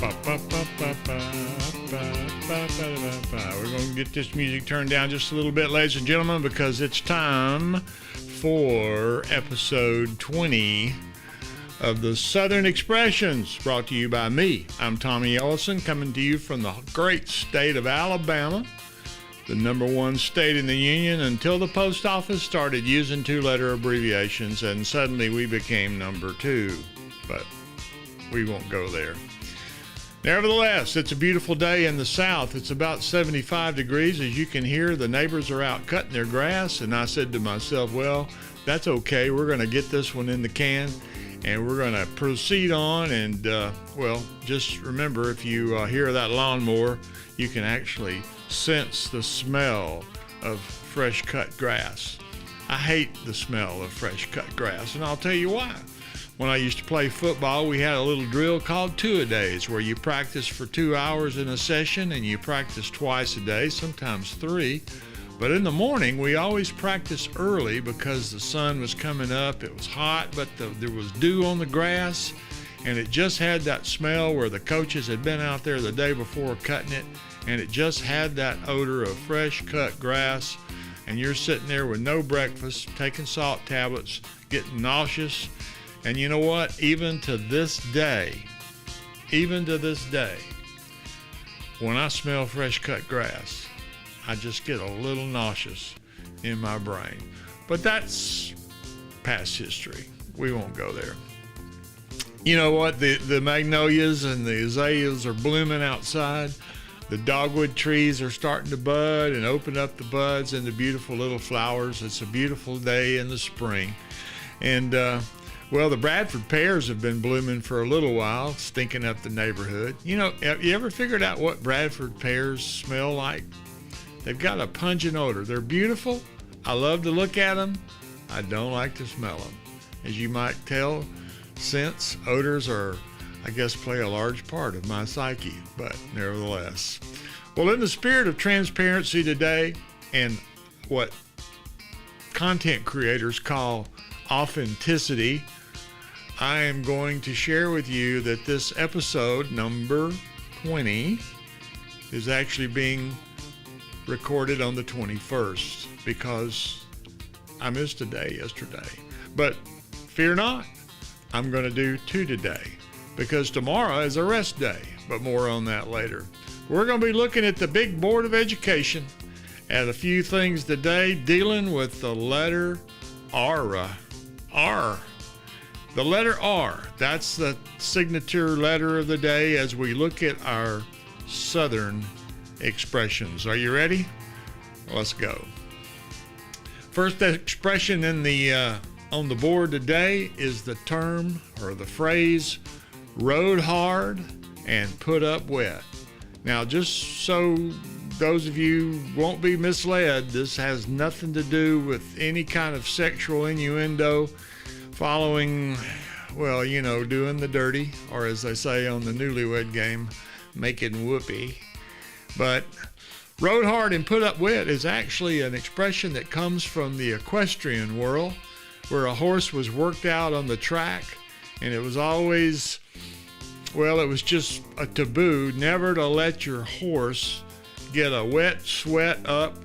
We're going to get this music turned down just a little bit, ladies and gentlemen, because it's time for episode 20 of the Southern Expressions, brought to you by me. I'm Tommy Ellison, coming to you from the great state of Alabama, the number one state in the union until the post office started using two-letter abbreviations, and suddenly we became number two. But we won't go there. Nevertheless, it's a beautiful day in the South. It's about 75 degrees. As you can hear, the neighbors are out cutting their grass, and I said to myself, well, that's okay. We're going to get this one in the can, and we're going to proceed on. And, well, just remember, if you hear that lawnmower, you can actually sense the smell of fresh cut grass. I hate the smell of fresh cut grass, and I'll tell you why. When I used to play football, we had a little drill called two-a-days, where you practice for 2 hours in a session, and you practice twice a day, sometimes 3. But in the morning, we always practiced early because the sun was coming up. It was hot, but there was dew on the grass, and it just had that smell where the coaches had been out there the day before cutting it, and it just had that odor of fresh cut grass. And you're sitting there with no breakfast, taking salt tablets, getting nauseous. And you know what? Even to this day, when I smell fresh cut grass, I just get a little nauseous in my brain. But that's past history. We won't go there. You know what? The magnolias and the azaleas are blooming outside. The dogwood trees are starting to bud and open up the buds into beautiful little flowers. It's a beautiful day in the spring. And, well, the Bradford pears have been blooming for a little while, stinking up the neighborhood. You know, have you ever figured out what Bradford pears smell like? They've got a pungent odor. They're beautiful. I love to look at them. I don't like to smell them. As you might tell, scents, odors are, I guess, play a large part of my psyche, but nevertheless. Well, in the spirit of transparency today and what content creators call authenticity, I am going to share with you that this episode, number 20, is actually being recorded on the 21st because I missed a day yesterday. But fear not, I'm going to do 2 today because tomorrow is a rest day, but more on that later. We're going to be looking at the big Board of Education and a few things today dealing with the letter R. The letter R, that's the signature letter of the day as we look at our Southern expressions. Are you ready? Let's go. First expression in the on the board today is the term or the phrase rode hard and put up wet. Now, just so those of you won't be misled, this has nothing to do with any kind of sexual innuendo following, well, you know, doing the dirty, or as they say on the Newlywed Game, making whoopee. But rode hard and put up wet is actually an expression that comes from the equestrian world, where a horse was worked out on the track, and it was always, well, it was just a taboo never to let your horse get a wet sweat up,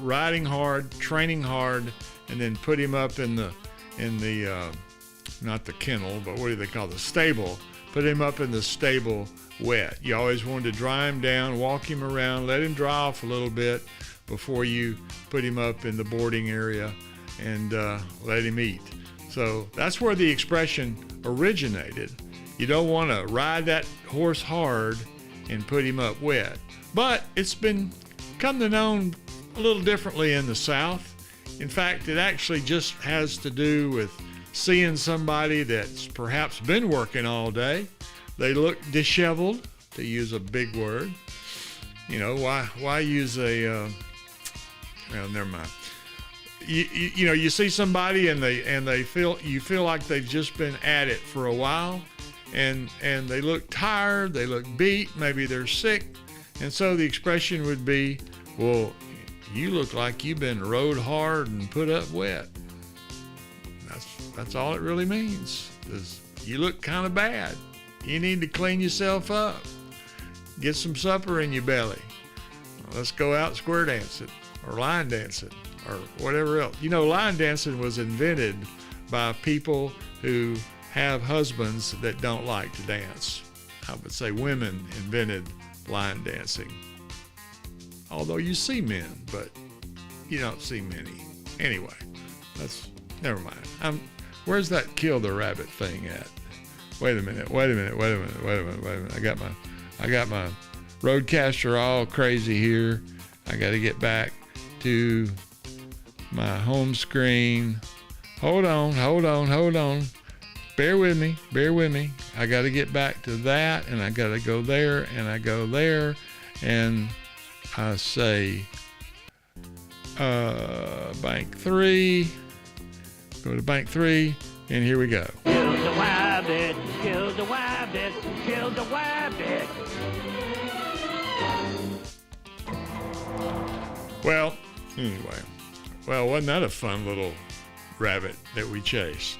riding hard, training hard, and then put him up in the not the kennel, but what do they call the stable? Put him up in the stable wet. You always wanted to dry him down, walk him around, let him dry off a little bit before you put him up in the boarding area and let him eat. So that's where the expression originated. You don't want to ride that horse hard and put him up wet. But it's been come to known a little differently in the South. In fact, it actually just has to do with seeing somebody that's perhaps been working all day. They look disheveled, to use a big word. You know, why use a, well, never mind. You know, you see somebody and you feel like they've just been at it for a while, and they look tired, they look beat, maybe they're sick. And so the expression would be, well, you look like you've been rode hard and put up wet. That's all it really means, is you look kind of bad. You need to clean yourself up. Get some supper in your belly. Let's go out square dancing or line dancing or whatever else. You know, line dancing was invented by people who have husbands that don't like to dance. I would say women invented line dancing. Although you see men, but you don't see many. Anyway, never mind. Where's that kill the rabbit thing at? Wait a minute. I got my roadcaster all crazy here. I got to get back to my home screen. Hold on. Bear with me. I got to get back to that, and I got to go there, and I go there, and I say bank 3. Go to bank 3, and here we go. Kill the rabbit, kill the rabbit, kill the rabbit. Well, anyway. Well, wasn't that a fun little rabbit that we chased?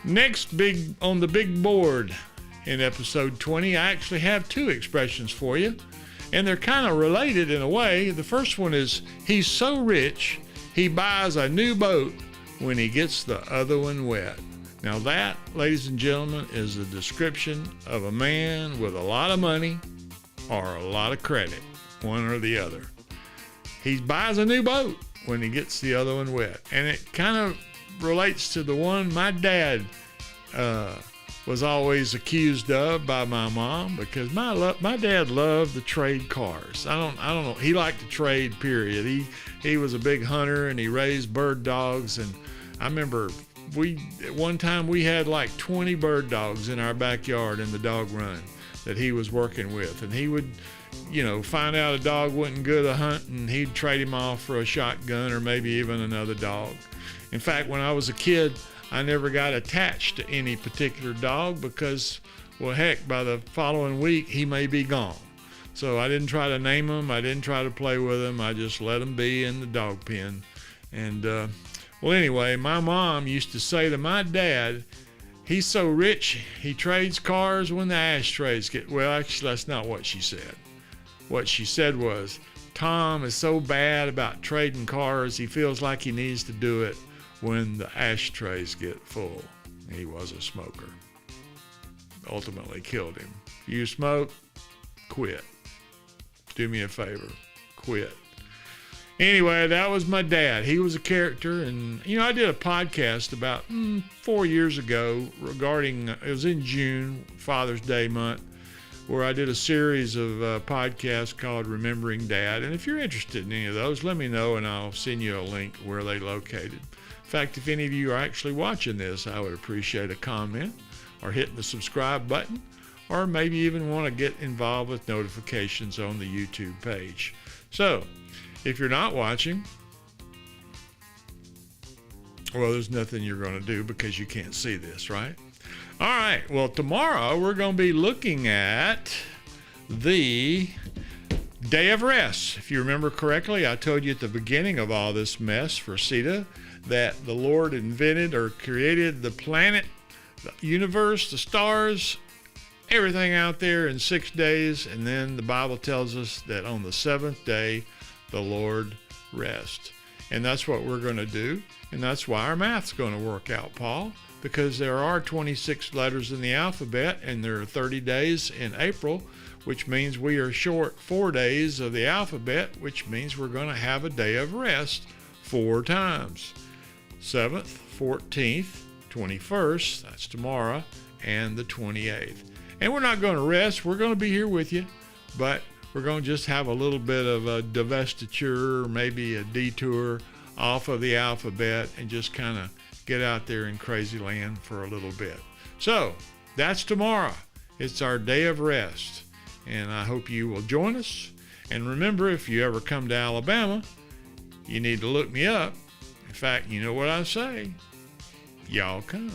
Next on the big board in episode 20, I actually have 2 expressions for you, and they're kind of related in a way. The first one is, he's so rich, he buys a new boat when he gets the other one wet. Now that, ladies and gentlemen, is a description of a man with a lot of money or a lot of credit, one or the other. He buys a new boat when he gets the other one wet. And it kind of relates to the one my dad was always accused of by my mom, because my dad loved to trade cars. I don't know. He liked to trade, period. He was a big hunter, and he raised bird dogs. And I remember at one time we had like 20 bird dogs in our backyard in the dog run that he was working with. And he would, find out a dog wasn't good a hunt, and he'd trade him off for a shotgun or maybe even another dog. In fact, when I was a kid, I never got attached to any particular dog because, well, heck, by the following week, he may be gone. So I didn't try to name him. I didn't try to play with him. I just let him be in the dog pen. And, anyway, my mom used to say to my dad, he's so rich, he trades cars when the ashtrays get... Well, actually, that's not what she said. What she said was, Tom is so bad about trading cars, he feels like he needs to do it when the ashtrays get full. He was a smoker. Ultimately killed him. You smoke, quit. Do me a favor, quit. Anyway, that was my dad. He was a character, and I did a podcast about 4 years ago regarding, it was in June, Father's Day month, where I did a series of podcasts called Remembering Dad. And if you're interested in any of those, let me know, and I'll send you a link where they located. In fact, if any of you are actually watching this, I would appreciate a comment or hitting the subscribe button, or maybe even want to get involved with notifications on the YouTube page. So, if you're not watching, well, there's nothing you're going to do because you can't see this, right? All right, well, tomorrow we're going to be looking at the Day of Rest. If you remember correctly, I told you at the beginning of all this mess for Sita that the Lord invented or created the planet, the universe, the stars, everything out there in 6 days. And then the Bible tells us that on the 7th day, the Lord rests. And that's what we're going to do. And that's why our math's going to work out, Paul, because there are 26 letters in the alphabet, and there are 30 days in April, which means we are short 4 days of the alphabet, which means we're going to have a day of rest 4 times. 7th, 14th, 21st, that's tomorrow, and the 28th. And we're not going to rest. We're going to be here with you, but we're going to just have a little bit of a divestiture, maybe a detour off of the alphabet, and just kind of get out there in crazy land for a little bit. So that's tomorrow. It's our day of rest, and I hope you will join us. And remember, if you ever come to Alabama, you need to look me up. In fact, you know what I say? Y'all come.